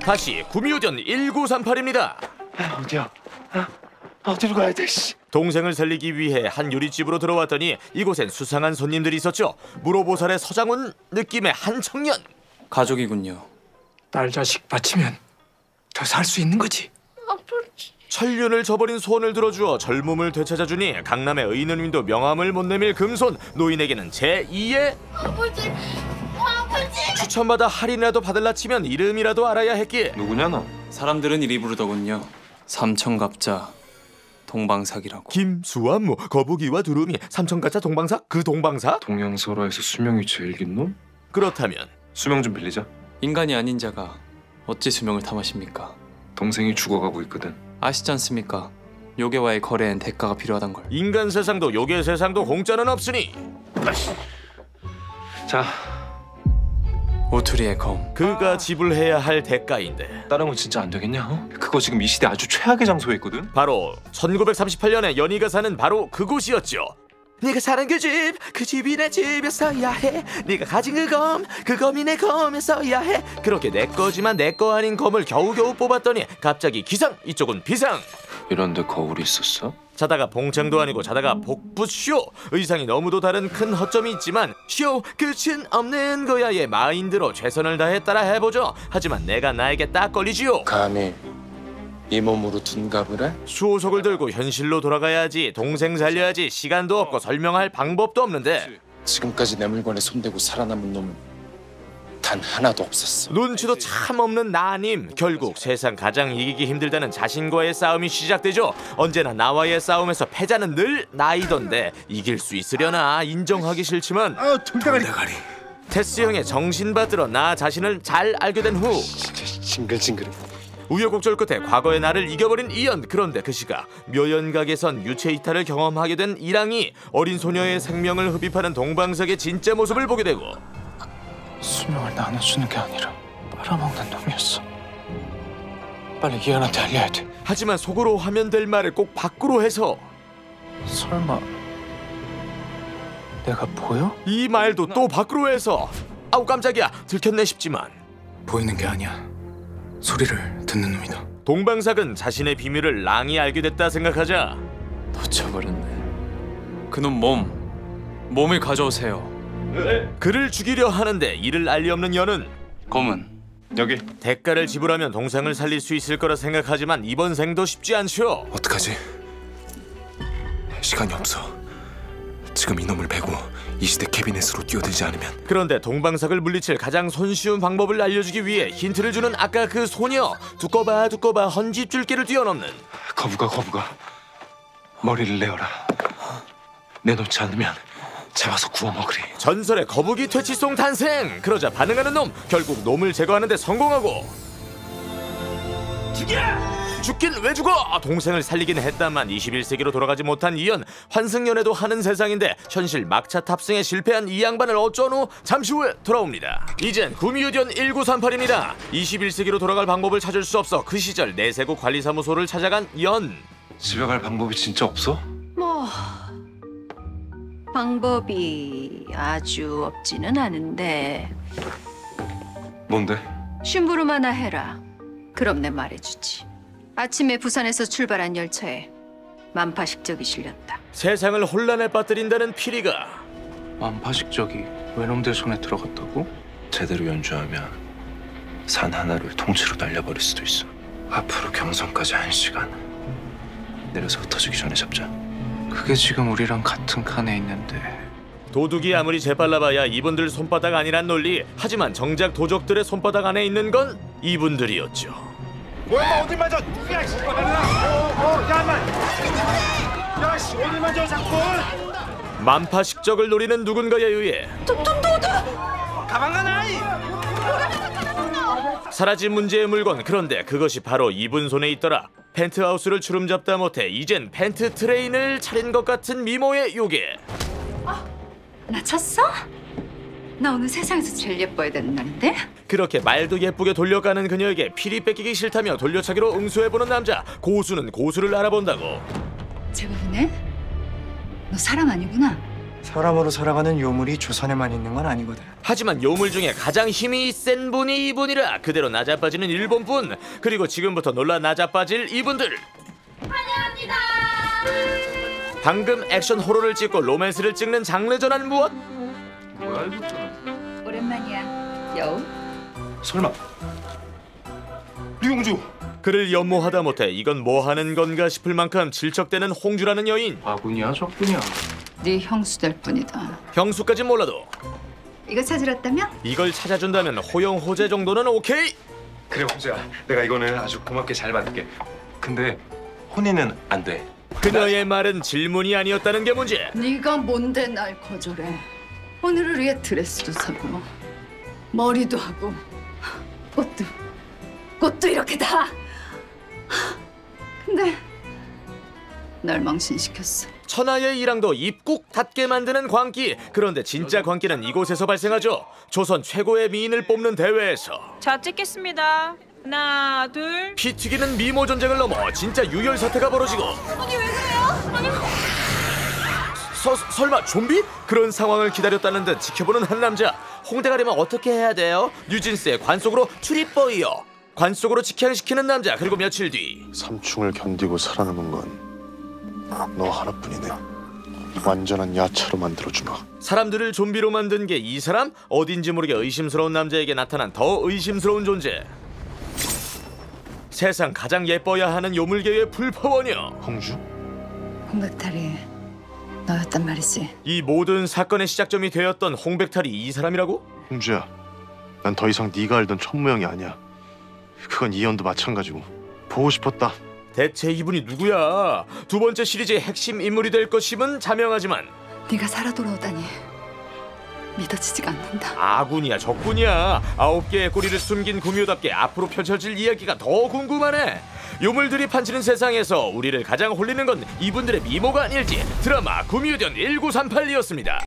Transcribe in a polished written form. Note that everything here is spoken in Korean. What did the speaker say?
다시 구미호전 1938입니다. 어디야? 어디로 가야 돼? 씨. 동생을 살리기 위해 한 요리집으로 들어왔더니 이곳엔 수상한 손님들이 있었죠. 무로보살의 서장훈 느낌의 한 청년. 가족이군요. 딸 자식 바치면 더 살 수 있는 거지. 천륜을 저버린 소원을 들어주어 젊음을 되찾아주니 강남의 의인님도 명함을 못 내밀 금손. 노인에게는 제2의 아버지. 추천받아 할인이라도 받을라 치면 이름이라도 알아야 했기에. 누구냐 너? 사람들은 이리 부르더군요. 삼천갑자 동방삭이라고. 김수완무 거북이와 두루미 삼천가차 동방사 그 동방사? 동양설화에서 수명이 제일 긴 놈? 그렇다면 수명 좀 빌리자. 인간이 아닌 자가 어찌 수명을 탐하십니까? 동생이 죽어가고 있거든. 아시지 않습니까? 요괴와의 거래엔 대가가 필요하단 걸. 인간 세상도 요괴 세상도 공짜는 없으니 자, 오투리의 검. 그가 지불해야 할 대가인데 다른 건 진짜 안 되겠냐? 어? 그거 지금 이 시대 아주 최악의 장소에 있거든. 바로 1938년에 연희가 사는 바로 그곳이었죠. 네가 사는 그 집이 내 집이었어야 해. 네가 가진 그 검이 내 검이었어야 해. 그렇게 내 거지만 내 거 아닌 검을 겨우겨우 뽑았더니 갑자기 기상, 이쪽은 비상. 이런데 거울이 있었어? 자다가 봉창도 아니고 자다가 복부쇼. 의상이 너무도 다른 큰 허점이 있지만 쇼 끝은 없는 거야의 마인드로 최선을 다해 따라 해보죠. 하지만 내가 나에게 딱 걸리지요. 감히 이 몸으로 둔갑을 해? 수호석을 들고 현실로 돌아가야지. 동생 살려야지. 시간도 없고 설명할 방법도 없는데 지금까지 내 물건에 손대고 살아남은 놈은 단 하나도 없었어. 눈치도 참 없는 나님. 결국 세상 가장 이기기 힘들다는 자신과의 싸움이 시작되죠. 언제나 나와의 싸움에서 패자는 늘 나이던데 이길 수 있으려나 인정하기 싫지만 돌대가리. 테스 형의 정신받들어 나 자신을 잘 알게 된 후 징글징글해. 우여곡절 끝에 과거의 나를 이겨버린 이연. 그런데 그 시각 묘연각에선 유체 이탈을 경험하게 된 이랑이 어린 소녀의 생명을 흡입하는 동방석의 진짜 모습을 보게 되고 수명을 나눠주는 게 아니라 빨아먹는 놈이었어. 빨리 이현한테 알려야 돼. 하지만 속으로 하면 될 말을 꼭 밖으로 해서 설마 내가 보여? 이 말도 또 밖으로 해서 아우 깜짝이야 들켰네 싶지만 보이는 게 아니야. 소리를 듣는 놈이다. 동방삭은 자신의 비밀을 랑이 알게 됐다 생각하자 놓쳐버렸네. 그놈 몸을 가져오세요. 그를 죽이려 하는데 이를 알리 없는 연은 검은 여기. 대가를 지불하면 동생을 살릴 수 있을 거라 생각하지만 이번 생도 쉽지 않죠. 어떡하지? 시간이 없어. 지금 이놈을 베고 이 시대 캐비넷으로 뛰어들지 않으면. 그런데 동방삭을 물리칠 가장 손쉬운 방법을 알려주기 위해 힌트를 주는 아까 그 소녀. 두꺼봐 헌집줄기를 뛰어넘는 거북아. 머리를 내어라. 내놓지 않으면 잡아서 구워 먹으리. 전설의 거북이 퇴치송 탄생. 그러자 반응하는 놈. 결국 놈을 제거하는 데 성공하고 죽긴 왜 죽어? 동생을 살리긴 했다만 21세기로 돌아가지 못한 이연. 환승연애도 하는 세상인데 현실 막차 탑승에 실패한 이 양반을 어쩌노? 잠시 후에 돌아옵니다. 이젠 구미호전 1938입니다 21세기로 돌아갈 방법을 찾을 수 없어 그 시절 내세구 관리사무소를 찾아간 연. 집에 갈 방법이 진짜 없어? 뭐 방법이 아주 없지는 않은데 뭔데? 심부름 하나 해라. 그럼 내 말해주지. 아침에 부산에서 출발한 열차에 만파식적이 실렸다. 세상을 혼란에 빠뜨린다는 피리가 만파식적이 외놈들 손에 들어갔다고? 제대로 연주하면 산 하나를 통째로 날려버릴 수도 있어. 앞으로 경성까지 1시간. 내려서 흩어지기 전에 잡자. 그게 지금 우리랑 같은 칸에 있는데. 도둑이 아무리 재빨라봐야 이분들 손바닥 아니란 논리. 하지만 정작 도적들의 손바닥 안에 있는 건 이분들이었죠. 뭐야 어디 맞아? 야씨, 야씨 어디 맞아 자꾸? 만파식적을 노리는 누군가에 의해 도둑! 가방 하나 이. 사라진 문제의 물건. 그런데 그것이 바로 이분 손에 있더라. 펜트하우스를 주름잡다 못해 이젠 펜트 트레인을 차린 것 같은 미모의 요괴. 나 쳤어? 나 오늘 세상에서 제일 예뻐야 되는 날인데? 그렇게 말도 예쁘게 돌려가는 그녀에게 피리 뺏기기 싫다며 돌려차기로 응수해보는 남자. 고수는 고수를 알아본다고. 제법이네? 너 사람 아니구나. 사람으로 살아가는 요물이 조선에만 있는 건 아니거든. 하지만 요물 중에 가장 힘이 센 분이 이분이라 그대로 나자빠지는 일본분. 그리고 지금부터 놀라 나자빠질 이분들. 환영합니다. 방금 액션 호러를 찍고 로맨스를 찍는 장르 전환 무엇? 오랜만이야. 여우. 설마 류공주. 그를 연모하다 못해 이건 뭐하는 건가 싶을 만큼 질척대는 홍주라는 여인. 아군이야 적군이야. 네 형수 될 뿐이다. 형수까진 몰라도 이거 찾으러 왔다며? 이걸 찾아준다면 호영호제 정도는 오케이. 그래 공주야, 내가 이거는 아주 고맙게 잘 받을게. 근데 혼인은 안 돼. 그녀의 말은 질문이 아니었다는 게 문제. 네가 뭔데 날 거절해? 오늘을 위해 드레스도 사고 머리도 하고 꽃도 이렇게 다. 근데 날 망신시켰어. 천하의 일왕도 입국 닫게 만드는 광기. 그런데 진짜 광기는 이곳에서 발생하죠. 조선 최고의 미인을 뽑는 대회에서 자, 찍겠습니다. 하나, 둘. 피 튀기는 미모 전쟁을 넘어 진짜 유혈 사태가 벌어지고. 아니, 왜 그래요? 아니, 설마 좀비? 그런 상황을 기다렸다는 듯 지켜보는 한 남자. 홍대 가려면 어떻게 해야 돼요? 뉴진스의 관 속으로 출입버이요. 관 속으로 직행시키는 남자. 그리고 며칠 뒤 삼충을 견디고 살아남은 건 너 하나뿐이네. 완전한 야차로 만들어주마. 사람들을 좀비로 만든 게 이 사람? 어딘지 모르게 의심스러운 남자에게 나타난 더 의심스러운 존재. 세상 가장 예뻐야 하는 요물계의 풀파원이요. 홍주? 홍백탈이 너였단 말이지. 이 모든 사건의 시작점이 되었던 홍백탈이 이 사람이라고? 홍주야, 난 더 이상 네가 알던 천무영이 아니야. 그건 이연도 마찬가지고. 보고 싶었다. 대체 이분이 누구야? 두 번째 시리즈의 핵심 인물이 될 것임은 자명하지만 네가 살아 돌아오다니 믿어지지가 않는다. 아군이야 적군이야. 9개의 꼬리를 숨긴 구미호답게 앞으로 펼쳐질 이야기가 더 궁금하네. 요물들이 판치는 세상에서 우리를 가장 홀리는 건 이분들의 미모가 아닐지. 드라마 구미호전 1938이었습니다.